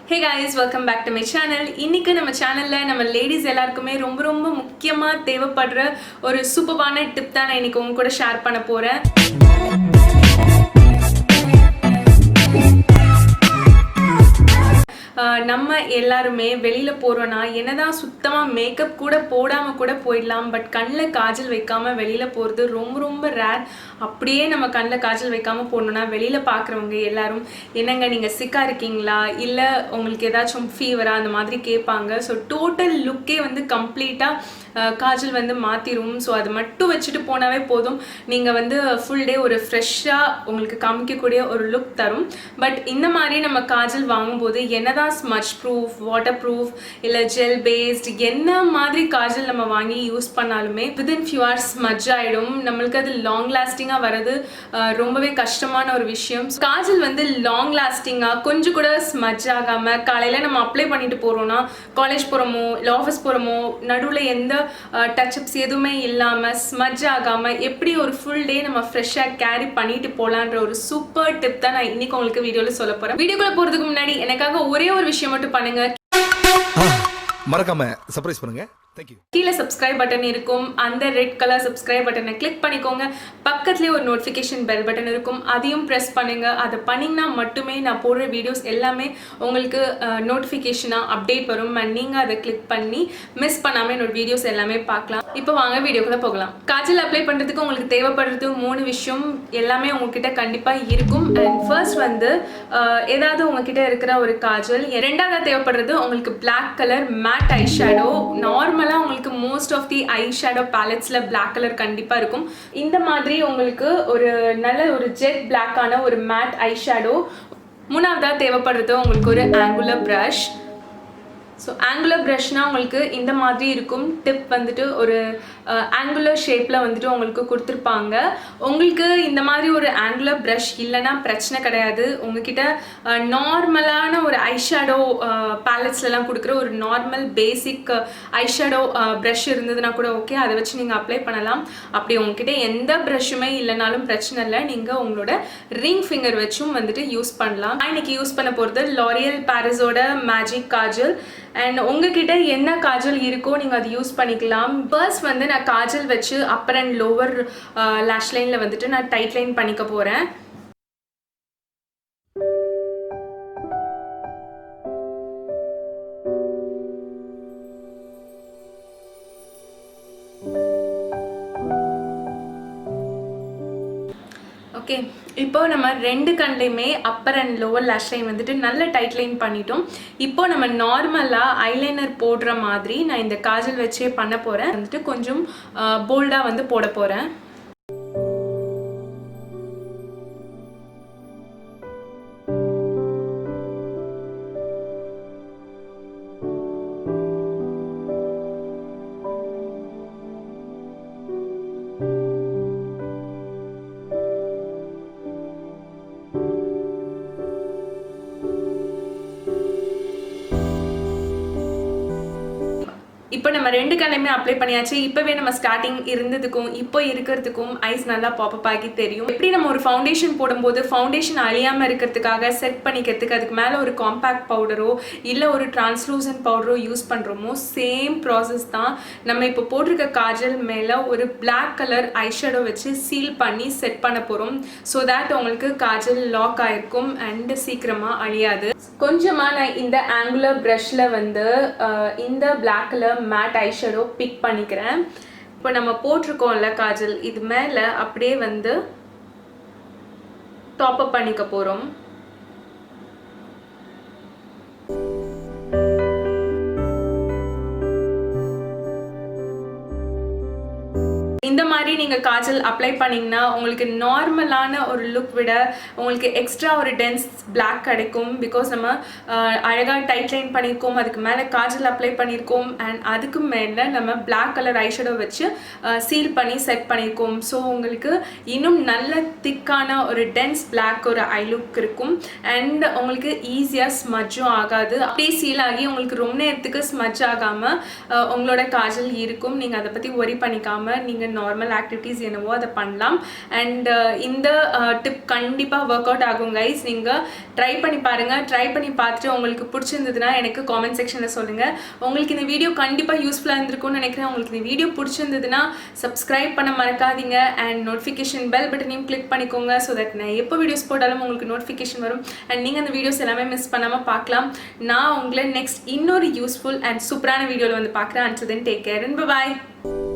Hey guys, welcome back to my channel. இன்னைக்கு நம்ம சேனல்ல நம்ம லேடிஸ் எல்லாருக்குமே ரொம்ப முக்கியமா தேவைப்படுற ஒரு சூப்பரான டிப் தான் நான் இன்னைக்கு உங்க கூட ஷேர் பண்ண போறேன். நம்ம எல்லாருமே வெளியில போறோம்னா என்னதான் சுத்தமா மேக்கப் கூட போடாம கூட போயிடலாம். பட் கண்ணில் காஜல் வைக்காம வெளியில போறது ரொம்ப ரேர். அப்படியே நம்ம கண்ணில் காஜல் வைக்காம போனோம்னா வெளியில பார்க்குறவங்க எல்லாரும் என்னங்க நீங்க சிக்கா இருக்கீங்களா, இல்ல உங்களுக்கு ஏதாச்சும் ஃபீவரா அந்த மாதிரி கேட்பாங்க. ஸோ டோட்டல் லுக்கே வந்து கம்ப்ளீட்டா காஜல் வந்து மாத்திரும். ஸோ அது மட்டும் வச்சுட்டு போனாவே போதும், நீங்க வந்து ஃபுல் டே ஒரு ஃப்ரெஷ்ஷா உங்களுக்கு காமிக்கக்கூடிய ஒரு லுக் தரும். பட் இந்த மாதிரி நம்ம காஜல் வாங்கும்போது என்னதான் ஸ்மட்ச் ப்ரூஃப், வாட்டர் ப்ரூஃப் இல்லை ஜெல் பேஸ்ட் என்ன மாதிரி காஜல் நம்ம வாங்கி யூஸ் பண்ணாலுமே வித்தின் ஃபியூ ஹவர்ஸ் ஸ்மட்ஜ் ஆகிடும். நம்மளுக்கு அது லாங் லாஸ்டிங்காக வர்றது ரொம்பவே கஷ்டமான ஒரு விஷயம். காஜல் வந்து லாங் லாஸ்டிங்காக கொஞ்சம் கூட ஸ்மட்ஜ் ஆகாமல் காலையில் நம்ம அப்ளை பண்ணிட்டு போகிறோம்னா, காலேஜ் போகிறோமோ இல்லை ஆஃபீஸ் போகிறோமோ, நடுவில் எந்த டச்சப்ஸ் எதுவுமே இல்லாமல் ஸ்மட்ஜ் ஆகாமல் எப்படி ஒரு ஃபுல் டே நம்ம ஃப்ரெஷ்ஷாக கேரி பண்ணிட்டு போகலான்ற ஒரு சூப்பர் டிப் தான் நான் இன்னைக்கு உங்களுக்கு வீடியோவில் சொல்ல போகிறேன். வீடியோக்குள்ள போகிறதுக்கு முன்னாடி எனக்காக ஒரே ஒரு விஷயம் மட்டும் பண்ணுங்க, மறக்காம சர்ப்ரைஸ் பண்ணுங்க. Thank you. கீழே சப்ஸ்கிரைப் பட்டன் இருக்கும், அந்த ரெட் கலர் சப்ஸ்கிரைப் பட்டனை கிளிக் பண்ணிக்கோங்க. பக்கத்துலேயே ஒரு நோட்டிஃபிகேஷன் பெல் பட்டன் இருக்கும், அதையும் ப்ரெஸ் பண்ணுங்க. அதை பண்ணிங்கன்னா மட்டுமே நான் போடுற வீடியோஸ் எல்லாமே உங்களுக்கு நோட்டிஃபிகேஷனாக அப்டேட் வரும். அண்ட் நீங்கள் அதை கிளிக் பண்ணி மிஸ் பண்ணாமல் என்னோட வீடியோஸ் எல்லாமே பார்க்கலாம். இப்போ வாங்க வீடியோக்குள்ள போகலாம். காஜல் அப்ளை பண்ணுறதுக்கு உங்களுக்கு தேவைப்படுறது 3 விஷயம் எல்லாமே உங்ககிட்ட கண்டிப்பாக இருக்கும். அண்ட் ஃபர்ஸ்ட் வந்து ஏதாவது உங்ககிட்ட இருக்கிற ஒரு காஜல். ரெண்டாவது தேவைப்படுறது உங்களுக்கு black colour matte eye shadow. Normal உங்களுக்கு most of the eye shadow பேலட்ஸ்ல பிளாக் கலர் கண்டிப்பா இருக்கும். இந்த மாதிரி உங்களுக்கு ஒரு நல்ல ஒரு ஜெட் பிளாக்கான ஒரு மேட் ஐ ஷேடோ. மூணாவதா தேவைப்படுறது உங்களுக்கு ஒரு ஆங்குலர் ப்ரஷ். ஸோ ஆங்குலர் ப்ரஷ்னா உங்களுக்கு இந்த மாதிரி இருக்கும். டிப் வந்துட்டு ஒரு ஆங்குலர் ஷேப்பில் வந்துட்டு உங்களுக்கு கொடுத்துருப்பாங்க. உங்களுக்கு இந்த மாதிரி ஒரு ஆங்குலர் ப்ரஷ் இல்லைன்னா பிரச்சனை கிடையாது. உங்ககிட்ட நார்மலான ஒரு ஐஷேடோ பேலட்ஸ்லாம் கொடுக்குற ஒரு நார்மல் பேசிக் ஐஷேடோ ப்ரஷ் இருந்ததுன்னா கூட ஓகே, அதை வச்சு நீங்கள் அப்ளை பண்ணலாம். அப்படி உங்ககிட்ட எந்த ப்ரஷ்ஷுமே இல்லைனாலும் பிரச்சனை இல்லை, நீங்கள் உங்களோட ரிங் ஃபிங்கர் வச்சும் வந்துட்டு யூஸ் பண்ணலாம். இன்னைக்கு யூஸ் பண்ண போகிறது லாரியல் பாரிஸோட மேஜிக் காஜல். அண்ட் உங்ககிட்ட என்ன காஜல் இருக்கோ நீங்கள் அதை யூஸ் பண்ணிக்கலாம். ஃபர்ஸ்ட் வந்து நான் காஜல் வச்சு அப்பர் அண்ட் லோவர் லேஷ் லைனில் வந்துட்டு நான் டைட் லைன் பண்ணிக்க போகிறேன். ஓகே, இப்போ நம்ம ரெண்டு கண்டையுமே அப்பர் அண்ட் லோவர் லேஷ் லைன் வந்துட்டு நல்ல டைட் லைன் பண்ணிட்டோம். இப்போ நம்ம நார்மலாக ஐலைனர் போடுற மாதிரி நான் இந்த காஜல் வச்சே பண்ண போகிறேன். வந்துட்டு கொஞ்சம் போல்டாக வந்து போட போகிறேன். இப்போ நம்ம ரெண்டு கண்ணையுமே அப்ளை பண்ணியாச்சு. இப்போவே நம்ம ஸ்டார்டிங் இருந்ததுக்கும் இப்போ இருக்கிறதுக்கும் ஐஸ் நல்லா பாப்பப் ஆகி தெரியும். எப்படி நம்ம ஒரு ஃபவுண்டேஷன் போடும்போது ஃபவுண்டேஷன் அழியாமல் இருக்கிறதுக்காக செட் பண்ணிக்கிறதுக்கு அதுக்கு மேலே ஒரு காம்பேக்ட் பவுடரோ இல்லை ஒரு டிரான்ஸ்லூசன்ட் பவுடரோ யூஸ் பண்ணுறோமோ, சேம் ப்ராசஸ் தான் நம்ம இப்போ போட்டிருக்க காஜல் மேலே ஒரு பிளாக் கலர் ஐஷேடோ வச்சு சீல் பண்ணி செட் பண்ண போகிறோம். ஸோ தேட் உங்களுக்கு காஜல் லாக் ஆகிருக்கும் அண்ட் சீக்கிரமாக அழியாது. கொஞ்சமாக நான் இந்த ஆங்குலர் ப்ரஷில் வந்து இந்த black colour matte eyeshadow pick பண்ணிக்கிறேன். இப்போ நம்ம போட்டிருக்கோம்ல காஜல், இது மேலே அப்படியே வந்து டாப் அப் பண்ணிக்க போகிறோம். இந்த மாதிரி நீங்கள் காஜல் அப்ளை பண்ணிங்கன்னா உங்களுக்கு நார்மலான ஒரு லுக் விட உங்களுக்கு எக்ஸ்ட்ரா ஒரு டென்ஸ் பிளாக் கிடைக்கும். பிகாஸ் நம்ம அழகாக டைட் லைன் பண்ணியிருக்கோம், அதுக்கு மேலே காஜல் அப்ளை பண்ணியிருக்கோம், அண்ட் அதுக்கு மேலே நம்ம பிளாக் கலர் ஐஷேடோ வச்சு சீல் பண்ணி செட் பண்ணியிருக்கோம். ஸோ உங்களுக்கு இன்னும் நல்ல திக்கான ஒரு டென்ஸ் பிளாக் ஒரு ஐ லுக் இருக்கும். அண்ட் உங்களுக்கு ஈஸியாக ஸ்மட்ஜும் ஆகாது. அப்படியே சீல் ஆகி உங்களுக்கு ரொம்ப நேரத்துக்கு ஸ்மட்ஜ் ஆகாமல் உங்களோட காஜல் இருக்கும். நீங்கள் அதை பற்றி ஒரி பண்ணிக்காமல் நீங்கள் நார்மல் ஆக்டிவிட்டீஸ் என்னவோ அதை பண்ணலாம். அண்ட் இந்த டிப் கண்டிப்பாக ஒர்க் அவுட் ஆகும் கைஸ். நீங்கள் ட்ரை பண்ணி பாருங்கள். ட்ரை பண்ணி பார்த்துட்டு உங்களுக்கு பிடிச்சிருந்ததுன்னா எனக்கு காமெண்ட் செக்ஷனில் சொல்லுங்கள். உங்களுக்கு இந்த வீடியோ கண்டிப்பாக யூஸ்ஃபுல்லாக இருந்திருக்கும்னு நினைக்கிறேன். உங்களுக்கு இந்த வீடியோ பிடிச்சிருந்ததுன்னா சப்ஸ்கிரைப் பண்ண மறக்காதீங்க அண்ட் நோட்டிஃபிகேஷன் பெல் பட்டனையும் கிளிக் பண்ணிக்கோங்க. ஸோ தட் நான் எப்போ வீடியோஸ் போட்டாலும் உங்களுக்கு நோட்டிஃபிகேஷன் வரும் அண்ட் நீங்கள் அந்த வீடியோஸ் எல்லாமே மிஸ் பண்ணாமல் பார்க்கலாம். நான் உங்களை நெக்ஸ்ட் இன்னொரு யூஸ்ஃபுல் அண்ட் சூப்பரான வீடியோவில் வந்து பார்க்குறேன். until then take care and bye bye.